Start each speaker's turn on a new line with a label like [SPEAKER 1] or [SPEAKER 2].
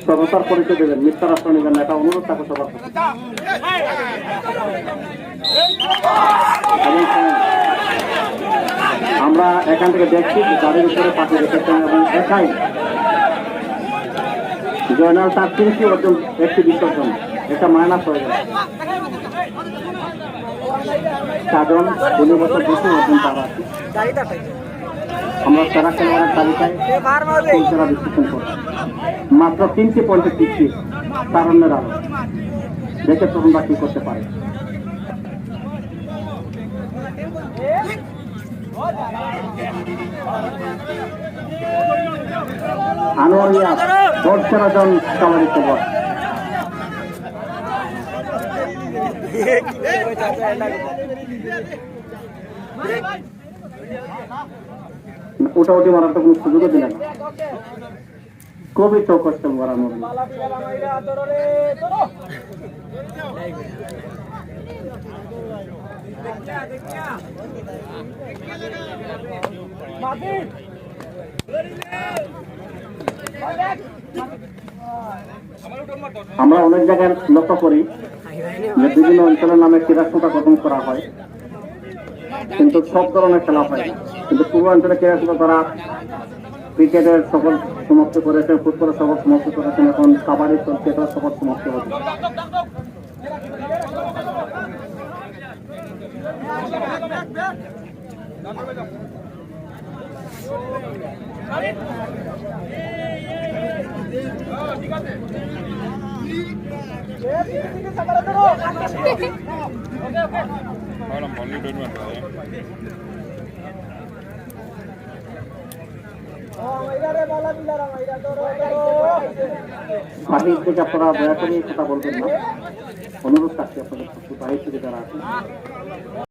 [SPEAKER 1] সততার পরিচয় দেবেন, মিথ্যা রাষ্ট্র নেবেন না, এটা অনুরোধ থাকে সবার কাছে। আমরা এখান থেকে দেখছি গাড়ির উপরে পাঠিয়ে রেখেছেন এবং একাই জয়নাল তার 3টি অর্জন, 1টি বিসর্জন, এটা মাইনাস হয়ে গেল। 4 জন 2 বছর 2টি অর্জন তারা আছে। আমরা সেরা খেলোয়াড়ের তালিকায় সেরা বিশ্লেষণ করি, মাত্র 3টি পয়েন্টে পিছিয়ে তারুণ্যের আলো। দেখে তরুণরা কি করতে পারে। আনোয়ার মিয়া 10 জন কাবাডি খেলোয়াড়। উঠাউটি মারার তো কোনো সুযোগও দিলেন না, খুবই চৌকস খেলোয়াড় আনোয়ার মিয়া। আমরা অনেক জায়গায় লক্ষ্য করি যে বিভিন্ন অঞ্চলের নামে ক্রীড়া সংস্থা গঠন করা হয়, কিন্তু সব ধরনের খেলা হয় না। কিন্তু পূর্বাঞ্চলে ক্রীড়া সংস্থা তারা ক্রিকেটের সকল সমাপ্ত করেছেন, ফুটবলের সকল সমাপ্ত করেছেন, এখন কাবাডি চলছে, এটা সকল সমাপ্ত হচ্ছে। বাহির থেকে আপনারা দয়া করে কথা বলবেন না, অনুরোধ থাকছে আপনাদের বাহির থেকে যারা আছেন।